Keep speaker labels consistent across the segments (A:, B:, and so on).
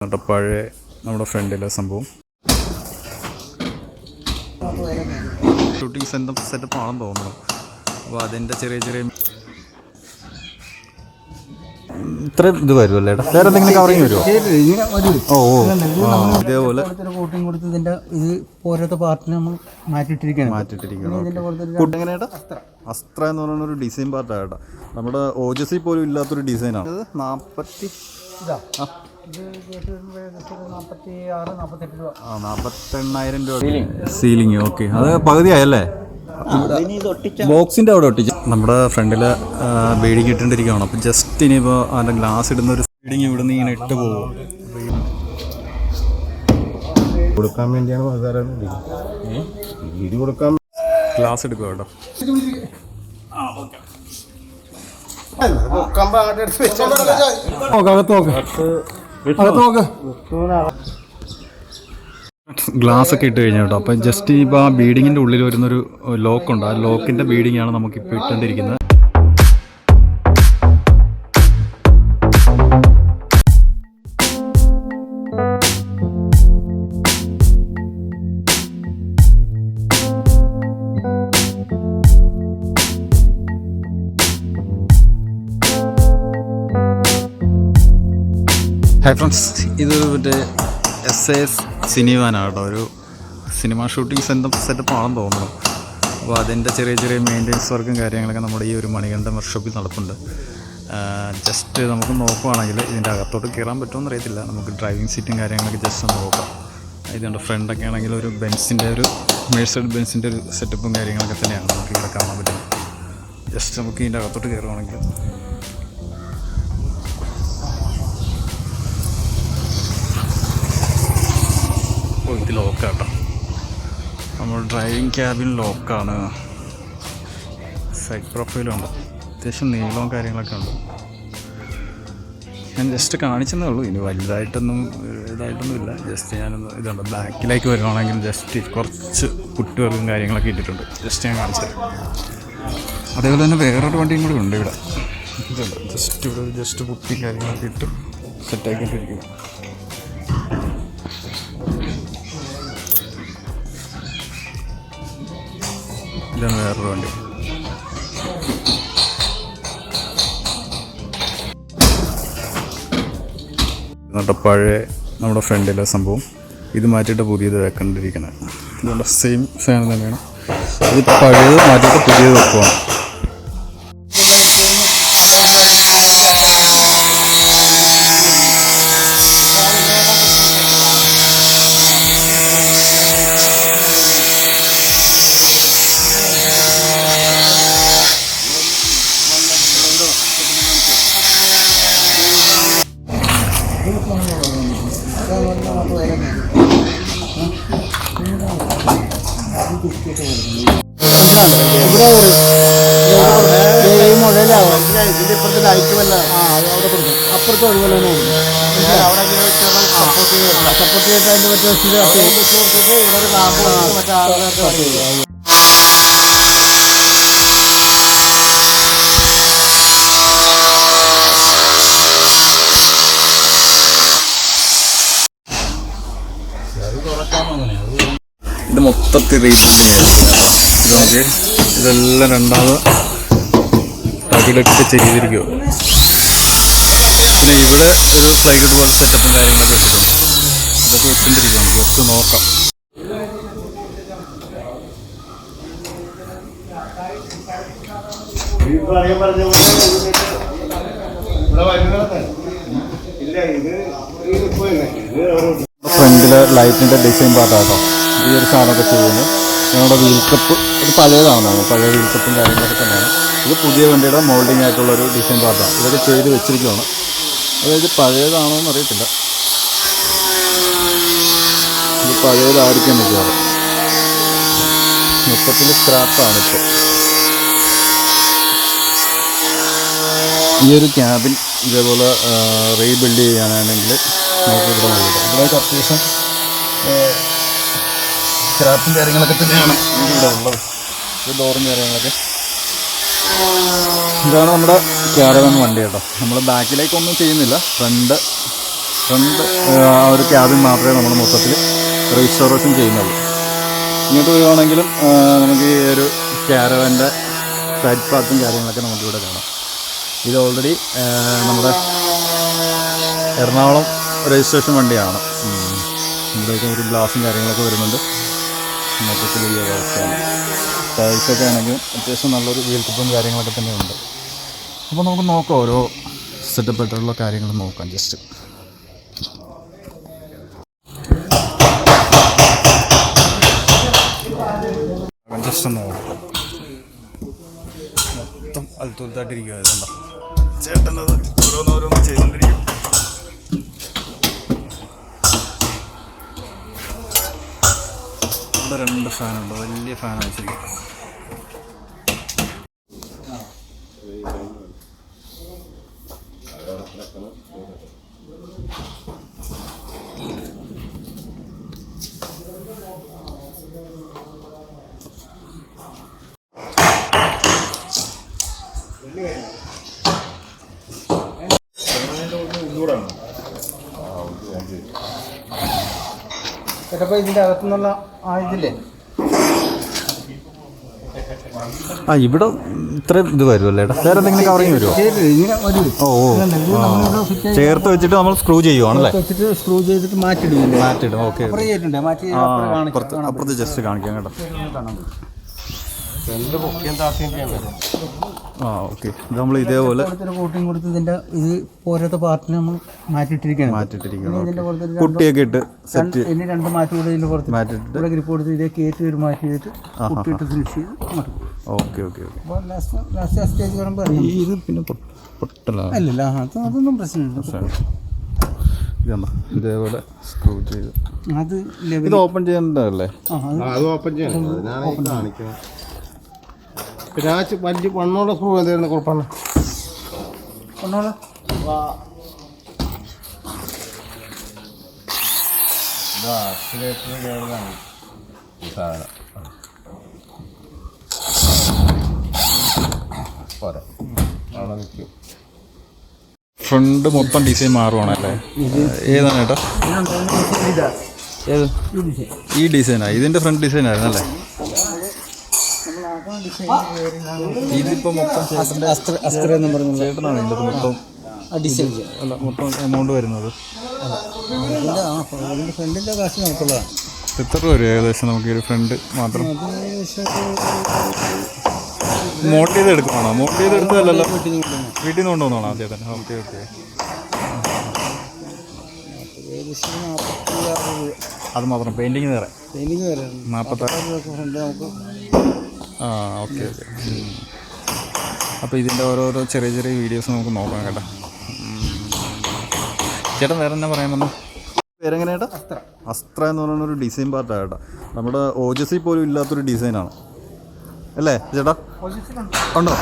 A: പഴയ നമ്മുടെ ഫ്രണ്ടിലെ സംഭവം ഷൂട്ടിംഗ് സെറ്റപ്പ് ആണെന്ന് തോന്നുന്നു. അപ്പോൾ അതിൻ്റെ ചെറിയ ഇത്ര ഇത് വരുമല്ലേ ഏട്ടാ? വേറെ എന്തെങ്കിലും കവറിങ് വരുമോ? ഇതേപോലെ
B: കോട്ടിങ് കൊടുത്ത് ഇതിൻ്റെ ഇത് ഓരോരുത്ത പാർട്ടിന് നമ്മൾ മാറ്റിയിട്ടിരിക്കുകയാണ്.
A: എങ്ങനെയാ അസ്ത്ര എന്ന് പറയുന്ന ഒരു ഡിസൈൻ പാർട്ടാണ് കേട്ടോ. നമ്മുടെ ഓജസി പോലും ഇല്ലാത്തൊരു ഡിസൈനാണ്. ഇത് 48,000 രൂപ സീലിംഗ്. ഓക്കെ, അത് പകുതിയായല്ലേ? ബോക്സിൻ്റെ അവിടെ ഒട്ടിച്ച് നമ്മുടെ ഫ്രണ്ടിൽ ബീഡിങ് ഇട്ടിട്ടിരിക്കുകയാണ്. അപ്പം ജസ്റ്റ് ഇനിയിപ്പോൾ അതിൻ്റെ ഗ്ലാസ് ഇടുന്ന ഒരു ബീഡിങ് ഇവിടെ നിന്ന് ഇങ്ങനെ ഇട്ട് പോകും.
C: കൊടുക്കാൻ വേണ്ടിയാണ് കൊടുക്കാൻ
A: ഗ്ലാസ് എടുക്കുക കേട്ടോ. ഗ്ലാസ് ഒക്കെ ഇട്ട് കഴിഞ്ഞാൽ കേട്ടോ. അപ്പം ജസ്റ്റ് ഇപ്പോൾ ആ ബീഡിങ്ങിൻ്റെ ഉള്ളിൽ വരുന്നൊരു ലോക്കുണ്ട്. ആ ലോക്കിൻ്റെ ബീഡിങ്ങാണ് നമുക്കിപ്പോൾ ഇട്ടുകൊണ്ടിരിക്കുന്നത്. ഹായ് ഫ്രണ്ട്സ്, ഇത് മറ്റേ SAS സിനിവാനാണ് കേട്ടോ. ഒരു സിനിമ ഷൂട്ടിംഗ് സെറ്റപ്പ് ആണെന്ന് തോന്നുന്നു. അപ്പോൾ അതിൻ്റെ ചെറിയ മെയിൻ്റെനൻസ് വർക്കും കാര്യങ്ങളൊക്കെ നമ്മുടെ ഈ ഒരു മണികണ്ഠൻ വർക്ക്ഷോപ്പിൽ നടപ്പുണ്ട്. ജസ്റ്റ് നമുക്ക് നോക്കുവാണെങ്കിൽ ഇതിൻ്റെ അകത്തോട്ട് കയറാൻ പറ്റുമെന്ന് അറിയത്തില്ല. നമുക്ക് ഡ്രൈവിംഗ് സീറ്റും കാര്യങ്ങളൊക്കെ ജസ്റ്റ് ഒന്ന് നോക്കാം. ഇതുണ്ട് ഫ്രണ്ടൊക്കെ ആണെങ്കിൽ ഒരു മേഴ്സൈഡ് ബെൻസിൻ്റെ ഒരു സെറ്റപ്പും കാര്യങ്ങളൊക്കെ തന്നെയാണ് നമുക്ക് ഇവിടെ കാണാൻ പറ്റുന്നത്. ജസ്റ്റ് നമുക്ക് ഇതിൻ്റെ അകത്തോട്ട് കയറുവാണെങ്കിൽ ഇത് ലോക്കാട്ടോ. നമ്മൾ ഡ്രൈവിംഗ് ക്യാബിൻ ലോക്കാണ്. സൈഡ് പ്രൊഫൈലുണ്ട്. അത്യാവശ്യം നീളവും കാര്യങ്ങളൊക്കെ ഉണ്ട്. ഞാൻ ജസ്റ്റ് കാണിച്ചെന്നേ ഉള്ളൂ. ഇനി ഇതായിട്ടൊന്നും ഇല്ല. ജസ്റ്റ് ഞാനൊന്ന് ഇതുണ്ട് ബാക്കിലേക്ക് വരുവാണെങ്കിൽ ജസ്റ്റ് കുറച്ച് പുട്ടുവർക്കും കാര്യങ്ങളൊക്കെ ഇട്ടിട്ടുണ്ട്. ജസ്റ്റ് ഞാൻ കാണിച്ചത്. അതേപോലെ തന്നെ വേറൊരു വണ്ടിയും കൂടി ഉണ്ട് ഇവിടെ. ഇതുണ്ട് ജസ്റ്റ് പുട്ടിയും കാര്യങ്ങളൊക്കെ ഇട്ട് സെറ്റാക്കിയിട്ടിരിക്കുന്നു. ഇതാണ് വേറൊരു വണ്ടി. പഴയ നമ്മുടെ ഫ്രണ്ടിലെ സംഭവം ഇത് മാറ്റിയിട്ട് പുതിയത് വെക്കേണ്ടിയിരിക്കുന്നത്. ഇതുകൊണ്ട് സെയിം സാധനം തന്നെയാണ്. ഇത് പഴയത് മാറ്റിയിട്ട് പുതിയത് വെക്കുവാണ്.
B: അപ്പുറത്ത് അതുപോലെ സപ്പോർട്ട് ചെയ്തിട്ട് അതിൻ്റെ
A: ഇത് മൊത്തത്തിൽ റീബിൽഡിങ്. ഇതെല്ലാം രണ്ടാമത് തകിടൊക്കെ ചെയ്തിരിക്കുമോ. പിന്നെ ഇവിടെ ഒരു ഫ്ലൈഗഡ് പോലെ സെറ്റപ്പും കാര്യങ്ങളൊക്കെ വെച്ചിട്ടുണ്ട്. ഇതൊക്കെ വെച്ചിട്ടിരിക്കുകയാണ്. ജസ്റ്റ് നോക്കാം. ഫ്രണ്ടിലെ ലൈറ്റിൻ്റെ ഡിസൈൻ പാർട്ടാട്ടോ ഈ ഒരു സാധനമൊക്കെ ചെയ്യുന്നത്. ഞങ്ങളുടെ വീൽ കപ്പ് ഇത് പഴയതാണ്. പഴയ വീൽ കപ്പും കാര്യങ്ങളൊക്കെ തന്നെയാണ്. ഇത് പുതിയ വണ്ടിയുടെ മോൾഡിംഗ് ആയിട്ടുള്ളൊരു ഡിസൈൻ പാർട്ടാണ്. ഇതൊക്കെ ചെയ്ത് വെച്ചിരിക്കുകയാണ്. അതായത് പഴയതാണോ എന്ന് അറിയത്തില്ല. ഇത് പഴയതായിരിക്കാൻ പറ്റുന്നത്. മൊത്തത്തിൽ സ്ക്രാപ്പാണ് ഇപ്പോൾ. ഈ ഒരു ക്യാബിൻ ഇതേപോലെ റീബിൽഡ് ചെയ്യാനാണെങ്കിൽ നമുക്ക് ഇവിടെ നോക്കാം. ഇവിടെ അത്യാവശ്യം സ്ക്രാപ്പും കാര്യങ്ങളൊക്കെ തന്നെയാണ് ഇവിടെ ഉള്ളത്. ഇത് ഡോറും കാര്യങ്ങളൊക്കെ. ഇതാണ് നമ്മുടെ കാരവൻ വണ്ടി കേട്ടോ. നമ്മൾ ബാക്കിലേക്കൊന്നും ചെയ്യുന്നില്ല, ഫ്രണ്ട് ഫ്രണ്ട് ആ ഒരു ക്യാബിൻ മാത്രമേ നമ്മൾ മൊത്തത്തിൽ റീസ്റ്റോറേഷൻ ചെയ്യുന്നുള്ളൂ. ഇങ്ങോട്ട് വരുവാണെങ്കിലും നമുക്ക് ഈ ഒരു ക്യാരവൻ്റെ സൈഡ് പാർട്ടും കാര്യങ്ങളൊക്കെ നമുക്കിവിടെ കാണാം. ഇത് ഓൾറെഡി നമ്മുടെ എറണാകുളം രജിസ്ട്രേഷൻ വണ്ടിയാണ്. ഇവിടേക്ക് ഒരു ഗ്ലാസും കാര്യങ്ങളൊക്കെ വരുന്നുണ്ട്. മൊത്തത്തിൽ ഈ ഒരു അവസ്ഥയാണ്. ടൈൽസൊക്കെ ആണെങ്കിലും അത്യാവശ്യം നല്ലൊരു വീൽ ടിപ്പും കാര്യങ്ങളൊക്കെ തന്നെ ഉണ്ട്. അപ്പോൾ നമുക്ക് നോക്കാം, ഓരോ സെറ്റപ്പ് ആയിട്ടുള്ള കാര്യങ്ങൾ നോക്കാം. ജസ്റ്റ് നോക്കാം. മൊത്തം അൽത്തൂലത്തായിട്ടിരിക്കുന്നുണ്ടോ ചേട്ടനത് ഓരോന്നോരോന്ന് ചെയ്തുകൊണ്ടിരിക്കും. ഇവിടെ 2 ഫാനുണ്ട്, വലിയ ഫാൻ അയച്ചിരിക്കും.
B: ചിലപ്പോൾ ഇതിൻ്റെ അകത്തുനിന്നുള്ള ഇതില്ലേ
A: ഇവിടെ ഇത്ര ഇത് വരുമല്ലേ ഏട്ടാ? വേറെ എന്തെങ്കിലും കവറിങ് വരുമോ?
B: ഇങ്ങനെ വരും.
A: ചേർത്ത് വെച്ചിട്ട് നമ്മൾ സ്ക്രൂ ചെയ്യുവാണല്ലേ?
B: വെച്ചിട്ട് സ്ക്രൂ ചെയ്തിട്ട് മാറ്റിടും.
A: ഓക്കെ. അപ്പുറത്ത് ജസ്റ്റ് കാണിക്കാം കേട്ടോ. ഓക്കെ. ഇത് നമ്മൾ ഇതേപോലെ
B: കോട്ടിങ് കൊടുത്ത് ഇതിൻ്റെ ഇത് ഓരോരോ പാർട്ടിന് നമ്മൾ മാറ്റിയിട്ടിരിക്കുകയാണ്.
A: കുട്ടിയൊക്കെ ഇട്ട് സെറ്റ്.
B: ഇനി 2 മാറ്റി കൂടെ ഇതിൻ്റെ പുറത്ത് മാറ്റിയിട്ട് ഗ്രിപ്പ് കൊടുത്ത് ഇതേ കയറ്റി ഒരു മാറ്റി ചെയ്തിട്ട് കുട്ടിയിട്ട് ഫിനിഷ് ചെയ്ത് മാറ്റും.
A: ഓക്കെ.
B: അപ്പോൾ ലാസ്റ്റ് സ്റ്റേജ് വരുമ്പോൾ
A: ഇത് പിന്നെ പൊട്ടല
B: അല്ലല്ല, അതൊന്നും പ്രശ്നമില്ല.
A: ഇതേപോലെ സ്ക്രൂ ചെയ്ത്
B: അത്
A: ഇത് ഓപ്പൺ ചെയ്യേണ്ടതല്ലേ?
C: അത് ഓപ്പൺ ചെയ്യണം. കാണിക്കണം. വലിയ പണ്ണോടെ സ്ക്രൂ ചെയ്തേണ്ട കുഴപ്പമാണ്.
B: പണ്ണോടെ
C: ഈ സാധനം പോരാ, അവിടെ നിൽക്കും.
A: ഫ്രണ്ട് മൊത്തം ഡിസൈൻ മാറുവാണല്ലേ? ഏതാണ് ഏട്ടാ? ഏത്? ഈ ഡിസൈനാ? ഇതിൻ്റെ ഫ്രണ്ട് ഡിസൈൻ ആയിരുന്നല്ലേ? ഇതിപ്പോൾ മൊത്തം ചേട്ടനാണ് ഇതിൻ്റെ മൊത്തം
B: ഡിസൈൻ
A: അല്ല മൊത്തം എമൗണ്ട് വരുന്നത്.
B: ഫ്രണ്ടിൻ്റെ കാശ് നമുക്കുള്ളതാണ്.
A: എത്ര രൂപ വരും ഏകദേശം നമുക്ക് ഈ ഒരു ഫ്രണ്ട് മാത്രം? മോട്ട് ചെയ്ത് എടുക്കുവാണോ? മോട്ട് ചെയ്ത് എടുത്തതല്ലല്ലോ, വീട്ടിൽ നിന്ന് കൊണ്ടുവന്നാണോ ചേട്ടൻ? ഓക്കെ. അത് മാത്രം പെയിൻറ്റിങ് വേറെ 46. ഓക്കെ. അപ്പോൾ ഇതിൻ്റെ ഓരോരോ ചെറിയ വീഡിയോസ് നമുക്ക് നോക്കാം കേട്ടോ. ചേട്ടൻ വേറെ എന്നാ പറയാൻ വന്നു? പേരെങ്ങനെ ചേട്ടാ? അസ്ത്ര എന്ന് പറയുന്ന ഒരു ഡിസൈൻ പാർട്ടാണ് കേട്ടോ. നമ്മുടെ ഓജസ്സിൽ പോലും ഇല്ലാത്തൊരു ഡിസൈനാണ് അല്ലേ ചേട്ടാ? ഉണ്ടോ?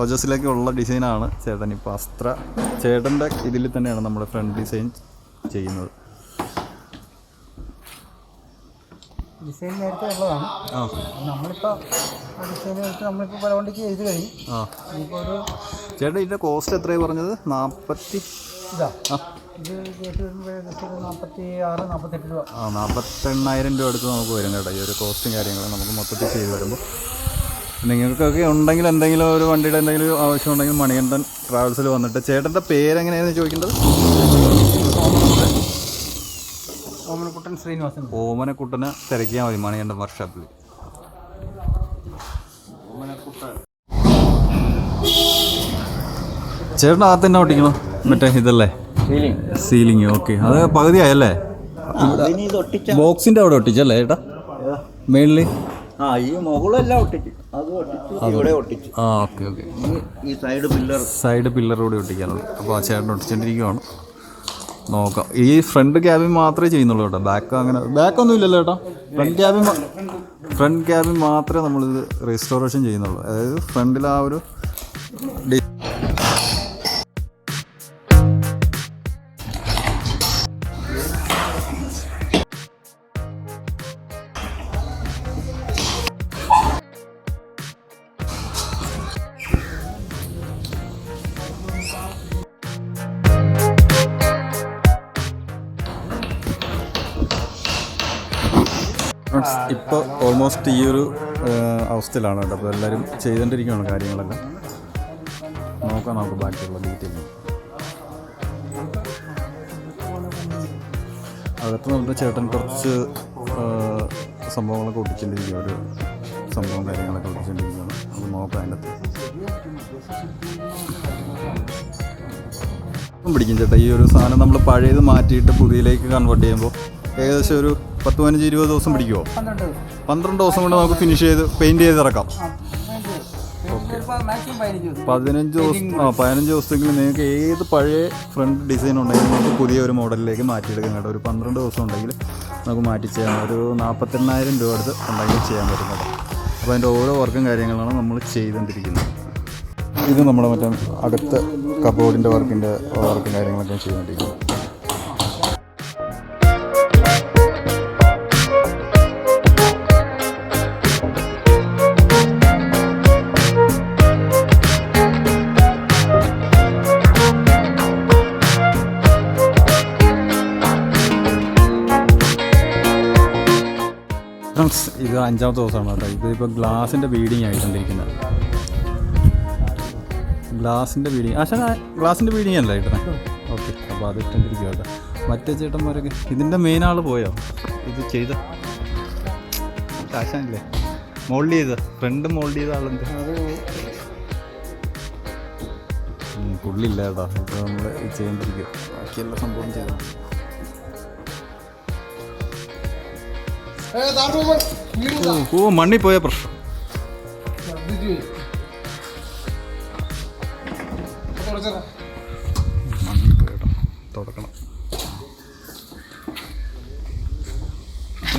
A: ഓജസ്സിലേക്ക് ഉള്ള ഡിസൈനാണ് ചേട്ടൻ ഇപ്പോൾ അസ്ത്ര. ചേട്ടൻ്റെ ഇതിൽ തന്നെയാണ് നമ്മുടെ ഫ്രണ്ട് ഡിസൈൻ ചെയ്യുന്നത്.
B: ഡിസൈൻ നേരത്തെ ഉള്ളതാണ്. നമ്മളിപ്പോൾ ഡിസൈൻ എടുത്ത് നമ്മളിപ്പോൾ പല വണ്ടിക്ക് ചെയ്ത് കഴിഞ്ഞു. ഇപ്പോൾ ഒരു
A: ചേട്ടാ ഇതിൻ്റെ കോസ്റ്റ് എത്രയാണ് പറഞ്ഞത്? 40
B: ഇതാ ഇത് കേട്ട് വരുമ്പോൾ ഏകദേശം 46-48 രൂപ.
A: 48,000 രൂപ അടുത്ത് നമുക്ക് വരും കേട്ടോ. ഈ ഒരു കോസ്റ്റും കാര്യങ്ങളും നമുക്ക് മൊത്തത്തിൽ ചെയ്ത് വരുമ്പോൾ. നിങ്ങൾക്കൊക്കെ ഉണ്ടെങ്കിൽ എന്തെങ്കിലും ഒരു വണ്ടിയുടെ എന്തെങ്കിലും ആവശ്യം ഉണ്ടെങ്കിൽ മണികണ്ഠൻ ട്രാവൽസിൽ വന്നിട്ട്. ചേട്ടൻ്റെ പേരെങ്ങനെയാണെന്ന് ചോദിക്കേണ്ടത്?
B: ഓമനക്കുട്ടൻ ശ്രീനിവാസൻ.
A: ഓമനക്കുട്ടനെ തിരക്കിയാൽ മതി മണികണ്ഠൻ വർക്ക്ഷോപ്പിൽ. ചേട്ടൻ അകത്ത് തന്നെ ഒട്ടിക്കണം മറ്റേ ഇതല്ലേ സീലിംഗ്? ഓക്കെ. അത് പകുതിയായല്ലേ? ബോക്സിൻ്റെ അവിടെ ഒട്ടിച്ചല്ലേ ചേട്ടാ? മേളിൽ
B: ഈ മുകളെല്ലാം ഒട്ടിച്ചു.
A: ഓക്കെ.
B: ഈ സൈഡ്
A: പില്ലർ കൂടി ഒട്ടിക്കാനുള്ളൂ. അപ്പോൾ ആ ചേട്ടൻ ഒട്ടിച്ചോണ്ടിരിക്കുവാണ്. നോക്കാം. ഈ ഫ്രണ്ട് ക്യാബിൻ മാത്രമേ ചെയ്യുന്നുള്ളൂ കേട്ടോ. ബാക്കൊന്നും ഇല്ലല്ലോ ചേട്ടാ? ഫ്രണ്ട് ക്യാബിൻ മാത്രമേ നമ്മളിത് റെസ്റ്റോറേഷൻ ചെയ്യുന്നുള്ളൂ. അതായത് ഫ്രണ്ടിൽ ആ ഒരു ഇപ്പോൾ ഓൾമോസ്റ്റ് ഈ ഒരു അവസ്ഥയിലാണ് കേട്ടോ. അപ്പോൾ എല്ലാവരും ചെയ്തുകൊണ്ടിരിക്കുകയാണ് കാര്യങ്ങളെല്ലാം. നോക്കാം നമുക്ക് ബാക്കിയുള്ള ഡീറ്റെയിൽ. അകത്ത് നമ്മുടെ ചേട്ടൻ കുറച്ച് സംഭവങ്ങളൊക്കെ ഒട്ടിച്ചുകൊണ്ടിരിക്കുക, ഒരു സംഭവം കാര്യങ്ങളൊക്കെ ഒട്ടിച്ചുകൊണ്ടിരിക്കുകയാണ്. അത് നോക്കാം അതിൻ്റെ പിടിക്കും ചേട്ടാ. ഈ ഒരു സാധനം നമ്മൾ പഴയത് മാറ്റിയിട്ട് പുതിയതിലേക്ക് കൺവേർട്ട് ചെയ്യുമ്പോൾ ഏകദേശം ഒരു 10-15-20 ദിവസം പിടിക്കുമോ? 12 ദിവസം കൊണ്ട് നമുക്ക് ഫിനിഷ് ചെയ്ത് പെയിൻറ്റ് ചെയ്ത് ഇറക്കാം. 15 ദിവസത്തേക്ക് നിങ്ങൾക്ക് ഏത് പഴയ ഫ്രണ്ട് ഡിസൈൻ ഉണ്ടെങ്കിൽ നമുക്ക് പുതിയ ഒരു മോഡലിലേക്ക് മാറ്റിയെടുക്കാൻ കേട്ടോ. ഒരു 12 ദിവസം ഉണ്ടെങ്കിൽ നമുക്ക് മാറ്റി ചെയ്യാം. ഒരു 48,000 രൂപ അടുത്ത് ഉണ്ടെങ്കിൽ ചെയ്യാൻ പറ്റും കേട്ടോ. അപ്പോൾ അതിൻ്റെ ഓരോ വർക്കും കാര്യങ്ങളാണ് നമ്മൾ ചെയ്തുകൊണ്ടിരിക്കുന്നത്. ഇത് നമ്മുടെ മറ്റേ അകത്ത് കബോർഡിൻ്റെ വർക്കും കാര്യങ്ങളൊക്കെ ചെയ്തുകൊണ്ടിരിക്കുന്നത്. ഇത് 5ാമത്തെ ദിവസമാണ് കേട്ടോ. ഇതിപ്പോൾ ഗ്ലാസിൻ്റെ ബീഡിങ് ആയിക്കൊണ്ടിരിക്കുന്നത്. ഗ്ലാസിൻ്റെ ബീഡിങ് ഗ്ലാസിൻ്റെ ബീഡിങ് അല്ല ചേട്ടനെ. ഓക്കെ, അപ്പോൾ അത് ഇട്ടിരിക്കുക കേട്ടോ. മറ്റേ ചേട്ടന്മാരൊക്കെ ഇതിൻ്റെ മെയിൻ ആൾ പോയോ? ഇത് ചെയ്ത ആശാനില്ലേ മോൾഡ് ചെയ്ത് ഫ്രണ്ട് മോൾഡ് ചെയ്ത ആളെന്ത് പുള്ളില്ല കേട്ടോ. ഇപ്പോൾ നമ്മൾ ചെയ്യേണ്ടിരിക്കുക. ബാക്കിയുള്ള സംഭവം ചെയ്തു. ഓ മണ്ണിൽ പോയ പ്രശ്നം. മണ്ണിൽ പോയട്ടോ, തുടക്കണം.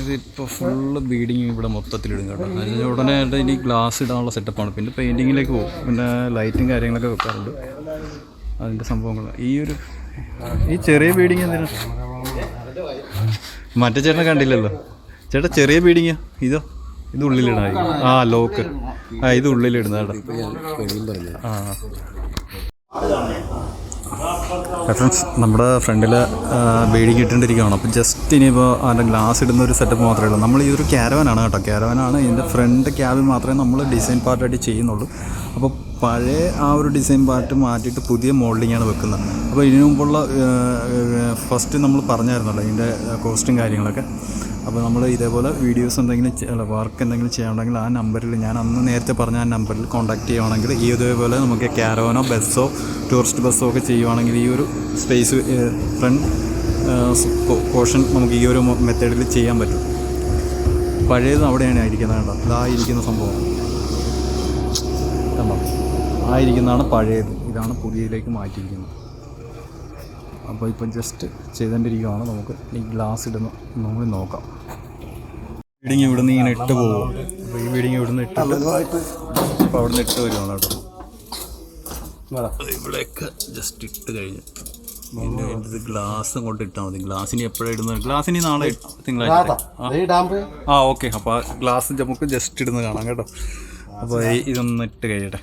A: ഇതിപ്പോൾ ഫുള്ള് ബീഡിങ് ഇവിടെ മൊത്തത്തിലിടും കേട്ടോ. അതിന് ഉടനെ ഇനി ഗ്ലാസ് ഇടാനുള്ള സെറ്റപ്പാണ്. പിന്നെ പെയിൻറ്റിങ്ങിലേക്ക് പോകും. പിന്നെ ലൈറ്റും കാര്യങ്ങളൊക്കെ വെക്കാറുണ്ട്. അതിൻ്റെ സംഭവങ്ങൾ ഈ ചെറിയ ബീഡിങ് എന്തിനാ? മറ്റേ ചേട്ടനെ കണ്ടില്ലല്ലോ ചേട്ടാ. ചെറിയ ബീഡിങ്ങാ ഇതോ? ഇത് ഉള്ളിലിടാൻ ലോക്ക്. ഇത് ഉള്ളിലിടുന്ന കേട്ടോ. ഫ്രണ്ട്സ്, നമ്മുടെ ഫ്രണ്ടിൽ ബീഡിങ് ഇട്ടുകൊണ്ടിരിക്കുകയാണ്. അപ്പോൾ ജസ്റ്റ് ഇനിയിപ്പോൾ അതിൻ്റെ ഗ്ലാസ് ഇടുന്ന ഒരു സെറ്റപ്പ് മാത്രമേ ഉള്ളൂ. നമ്മൾ ഈ ഒരു ക്യാരവാനാണ് കേട്ടോ. ക്യാരവാനാണ്. ഇതിൻ്റെ ഫ്രണ്ട് ക്യാബിൻ മാത്രമേ നമ്മൾ ഡിസൈൻ പാർട്ടായിട്ട് ചെയ്യുന്നുള്ളൂ. അപ്പോൾ പഴയ ആ ഒരു ഡിസൈൻ പാർട്ട് മാറ്റിയിട്ട് പുതിയ മോൾഡിങ്ങാണ് വെക്കുന്നത്. അപ്പോൾ ഇതിനു മുമ്പുള്ള ഫസ്റ്റ് നമ്മൾ പറഞ്ഞായിരുന്നല്ലോ ഇതിൻ്റെ കോസ്റ്റും കാര്യങ്ങളൊക്കെ. അപ്പോൾ നമ്മൾ ഇതേപോലെ വീഡിയോസ് എന്തെങ്കിലും വർക്ക് എന്തെങ്കിലും ചെയ്യാനുണ്ടെങ്കിൽ ആ നമ്പറിൽ, ഞാൻ അന്ന് നേരത്തെ പറഞ്ഞ ആ നമ്പറിൽ കോൺടാക്ട് ചെയ്യുകയാണെങ്കിൽ ഈ ഇതേപോലെ നമുക്ക് ക്യാരവാനോ ബസ്സോ ടൂറിസ്റ്റ് ബസ്സോ ഒക്കെ ചെയ്യുവാണെങ്കിൽ ഈ ഒരു സ്പേസ് ഫ്രണ്ട് പോർഷൻ നമുക്ക് ഈ ഒരു മെത്തേഡിൽ ചെയ്യാൻ പറ്റും. പഴയത് അവിടെയാണ് ഇരിക്കുന്നത് കേട്ടോ. ഇതാ ഇരിക്കുന്ന സംഭവം കണ്ടോ? ആ ഇരിക്കുന്നതാണ് പഴയത്. ഇതാണ് പുതിയതിലേക്ക് മാറ്റിയിരിക്കുന്നത്. അപ്പോൾ ഇപ്പം ജസ്റ്റ് ചെയ്തുകൊണ്ടിരിക്കുകയാണ്. നമുക്ക് ഈ ഗ്ലാസ് ഇടുന്ന നമ്മൾ നോക്കാം. ബീഡിങ് ഇവിടെ നിന്ന് ഇങ്ങനെ ഇട്ട് പോകും. അപ്പോൾ ഈ ബീഡിങ് ഇവിടെ നിന്ന് ഇട്ടിട്ട് അപ്പോൾ അവിടെ നിന്ന് ഇട്ട് വരുവാണ് കേട്ടോ. ഇവിടെയൊക്കെ ജസ്റ്റ് ഇട്ട് കഴിഞ്ഞ് പിന്നെ ഇത് ഗ്ലാസ് കൊണ്ട് ഇട്ടാൽ മതി. ഗ്ലാസിന് എപ്പോഴാണ് ഇടുന്നത്? ഗ്ലാസിന് നാളെ തിങ്കളാഴ്ച. ഓക്കെ. അപ്പോൾ ആ ഗ്ലാസ് നമുക്ക് ജസ്റ്റ് ഇടുന്നത് കാണാം കേട്ടോ. അപ്പോൾ ഇതൊന്ന് ഇട്ട് കഴിയട്ടെ.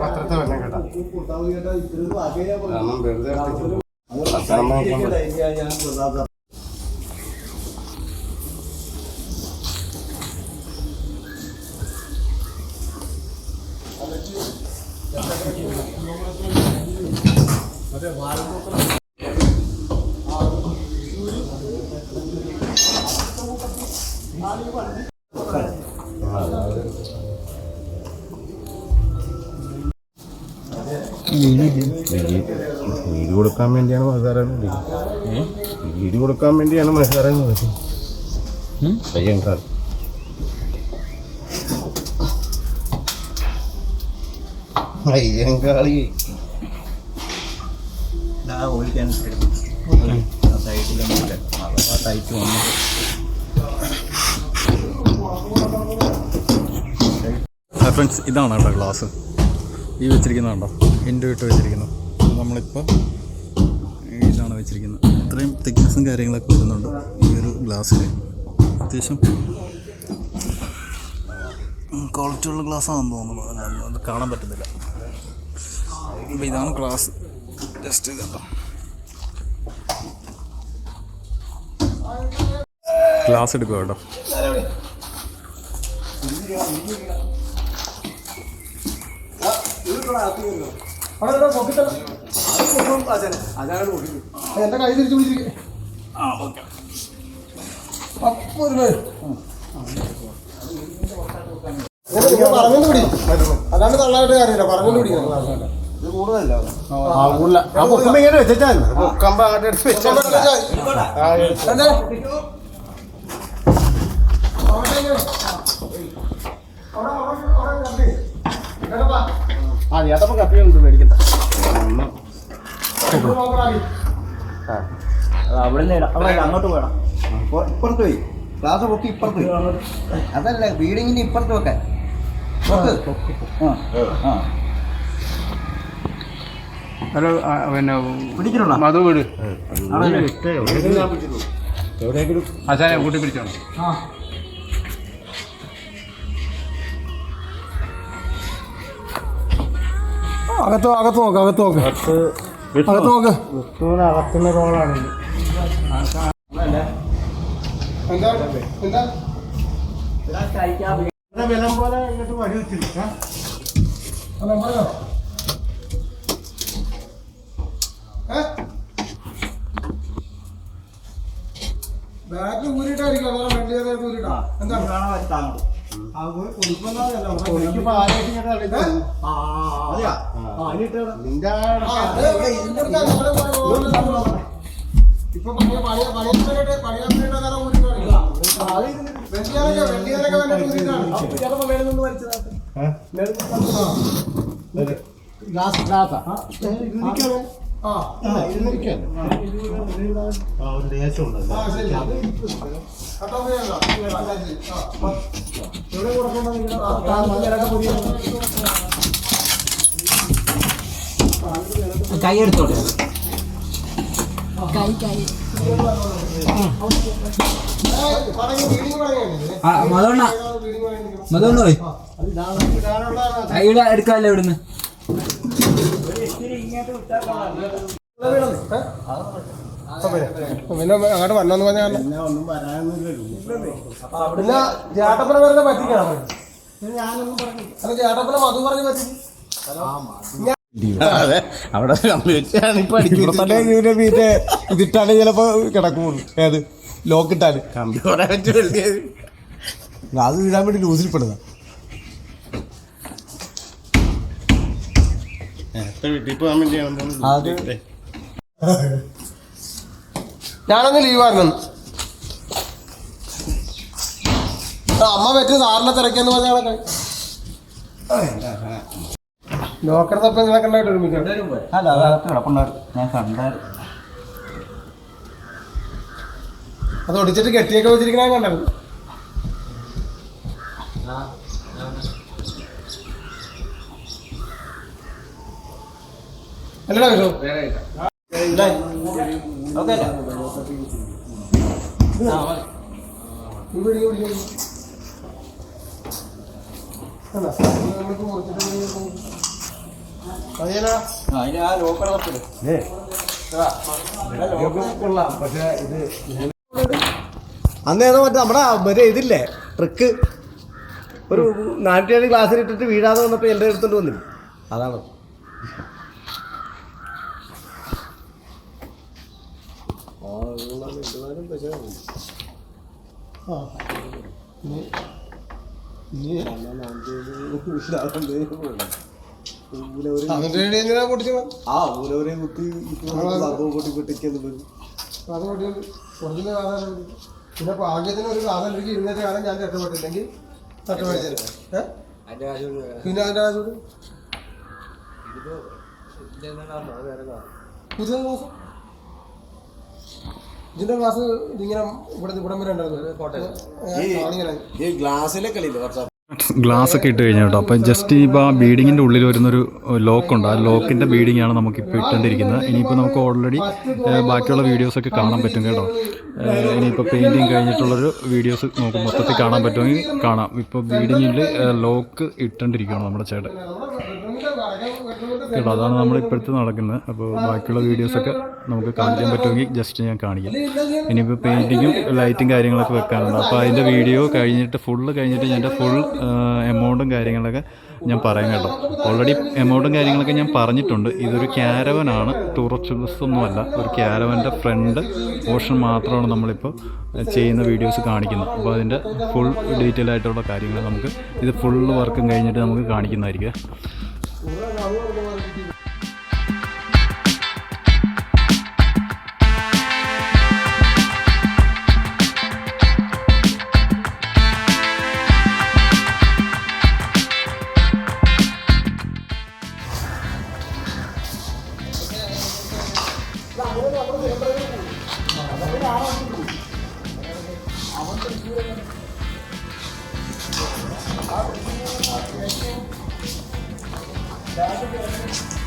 C: പത്രത്തെ വരണം കേട്ടോ. വീട് കൊടുക്കാൻ വേണ്ടിയാണ് വീട് കൊടുക്കാൻ വേണ്ടിയാണ് മനസ്സിലാകുന്നത്. അയ്യങ്കാളി
A: ഫ്രണ്ട്സ്, ഇതാണ് കേട്ടോ ഗ്ലാസ്. ഈ വെച്ചിരിക്കുന്നതുണ്ടോ? വിൻഡോ ഇട്ട് വെച്ചിരിക്കുന്നത്. നമ്മളിപ്പോൾ ഇതാണ് വെച്ചിരിക്കുന്നത്. ഇത്രയും തിക്നെസ്സും കാര്യങ്ങളൊക്കെ വരുന്നുണ്ട് ഈ ഒരു ഗ്ലാസ്സിൽ. അത്യാവശ്യം ക്വാളിറ്റി ഉള്ള ഗ്ലാസ്സാണെന്ന് തോന്നുന്നു. അത് കാണാൻ പറ്റുന്നില്ല. അപ്പോൾ ഇതാണ് ഗ്ലാസ്. ജസ്റ്റ് ഇതാ ഗ്ലാസ് എടുക്കുക കേട്ടോ.
B: എൻ്റെ കൈ തിരിച്ചു പിടിച്ചിരിക്കും. പറഞ്ഞു പിടി, അല്ലാണ്ട് തള്ളായിട്ട് കാര്യമില്ല. പറഞ്ഞു പിടിക്കണം.
C: ഇങ്ങനെ വെച്ചാൽ പൊക്കമ്പ എടുത്ത് വെച്ചാൽ ചേട്ടപ്പ കപ്പിയൊന്നും മേടിക്കണ്ട.
B: അവിടെ അങ്ങോട്ട് പോകണം. ഇപ്പുറത്ത് പോയി ക്ലാസ് പൊക്കി ഇപ്പുറത്ത് പോയി. അതല്ല ബീഡിങ്ങിന് ഇപ്പുറത്ത് വെക്കാൻ.
C: ഹലോ പിന്നെ
B: പിടിക്കണോ
C: മധു വീട് ആശാനെ കൂട്ടി പിടിച്ചോണം.
B: അകത്ത് നോക്ക്, അകത്ത് നോക്ക്, അകത്ത് നോക്ക്.
C: അകത്തുന്ന റോളാണ്. വെള്ളം പോലെ ഇങ്ങോട്ട് വഴി വെച്ചില്ല.
B: ബാഗ് ഊരിട്ടായിരിക്കും. വണ്ടി ഊരിട്ടാ എന്താണ് ഇപ്പൊ
D: കൈ എടുത്തോട്ടെ. മതോണ്ണ പോയി കൈയുടെ എടുക്കാമല്ലോ ഇവിടുന്ന്.
B: പിന്നെ അങ്ങോട്ട് വന്നോന്ന് പറഞ്ഞാൽ പിന്നെ ചേട്ടപ്പന വെറുതെ പറ്റിക്കണം. അല്ല ചേട്ടപ്പന മധു പറഞ്ഞ് പറ്റിച്ചു.
C: അവിടെ ഇതിട്ടാണ് ചിലപ്പോ കിടക്കുള്ളൂ. ഏത് ലോക്കിട്ടാണ് കമ്പി അത് വീഴാൻ വേണ്ടി ലൂസിൽ പെടുന്ന.
B: ഞാനൊന്ന് ലീവായിരുന്നു. അമ്മ പറ്റി സാറിനെ തിരക്കെന്ന് പറഞ്ഞ ലോക്കർ തപ്പം നിങ്ങളെ കണ്ടായിട്ട് ഒരുമിക്കാം. അത് ഒടിച്ചിട്ട് കെട്ടിയൊക്കെ വെച്ചിരിക്കണ കണ്ടത്. അല്ലടാ വിഷു
C: അന്നേരം മറ്റേ നമ്മുടെ മറ്റേ ഇതില്ലേ ട്രിക്ക് ഒരു 47 ഗ്ലാസ്സിലിട്ടിട്ട് വീഴാതെ വന്നപ്പോ എൻ്റെ അടുത്തോണ്ട് വന്നില്ല. അതാണ്
B: പിന്നെ ഭാഗ്യത്തിന് ഒരു കാലം എനിക്ക് ഇന്നത്തെ കാലം ഞാൻ രക്ഷപ്പെട്ടില്ലെങ്കിൽ തട്ടുപടിച്ചു. പിന്നെ അതിൻ്റെ കാശോട് പുതിയ ക്ലാസ് ഇതിന്റെ ക്ലാസ് ഇങ്ങനെ ഇവിടെ വരെ ഉണ്ടായിരുന്നു.
C: ഈ ഗ്ലാസ്സിലെ കളിയില്ല.
A: ഗ്ലാസ് ഒക്കെ ഇട്ട് കഴിഞ്ഞാൽ കേട്ടോ. അപ്പം ജസ്റ്റ് ഇപ്പോൾ ആ ബീഡിങ്ങിൻ്റെ ഉള്ളിൽ വരുന്നൊരു ലോക്കുണ്ട്. ആ ലോക്കിൻ്റെ ബീഡിങ്ങാണ് നമുക്കിപ്പോൾ ഇട്ടുകൊണ്ടിരിക്കുന്നത്. ഇനിയിപ്പോൾ നമുക്ക് ഓൾറെഡി ബാക്കിയുള്ള വീഡിയോസൊക്കെ കാണാൻ പറ്റും കേട്ടോ. ഇനിയിപ്പോൾ പെയിൻറ്റിങ് കഴിഞ്ഞിട്ടുള്ളൊരു വീഡിയോസ് നമുക്ക് മൊത്തത്തിൽ കാണാൻ പറ്റുമെങ്കിൽ കാണാം. ഇപ്പോൾ ബീഡിങ്ങിൽ ലോക്ക് ഇട്ടുകൊണ്ടിരിക്കുകയാണ് നമ്മുടെ ചേട്ടൻ കേട്ടോ. അതാണ് നമ്മളിപ്പോഴത്തെ നടക്കുന്നത്. അപ്പോൾ ബാക്കിയുള്ള വീഡിയോസൊക്കെ നമുക്ക് കാണിക്കാൻ പറ്റുമെങ്കിൽ ജസ്റ്റ് ഞാൻ കാണിക്കാം. ഇനിയിപ്പോൾ പെയിൻറ്റിങ്ങും ലൈറ്റും കാര്യങ്ങളൊക്കെ വെക്കാനുണ്ട്. അപ്പോൾ അതിൻ്റെ വീഡിയോ കഴിഞ്ഞിട്ട് ഫുള്ള് കഴിഞ്ഞിട്ട് എൻ്റെ ഫുൾ എമൗണ്ടും കാര്യങ്ങളൊക്കെ ഞാൻ പറയാം കേട്ടോ. ഓൾറെഡി എമൗണ്ടും കാര്യങ്ങളൊക്കെ ഞാൻ പറഞ്ഞിട്ടുണ്ട്. ഇതൊരു ക്യാരവനാണ്, ടൂറിസ്റ്റ് ബസ്സൊന്നുമല്ല. ഒരു ക്യാരവൻ്റെ ഫ്രണ്ട് പോർഷൻ മാത്രമാണ് നമ്മളിപ്പോൾ ചെയ്യുന്ന വീഡിയോസ് കാണിക്കുന്നത്. അപ്പോൾ അതിൻ്റെ ഫുൾ ഡീറ്റെയിൽ ആയിട്ടുള്ള കാര്യങ്ങൾ നമുക്ക് ഇത് ഫുള്ള് വർക്കും കഴിഞ്ഞിട്ട് നമുക്ക് കാണിക്കുന്നതായിരിക്കും.
C: Thank you.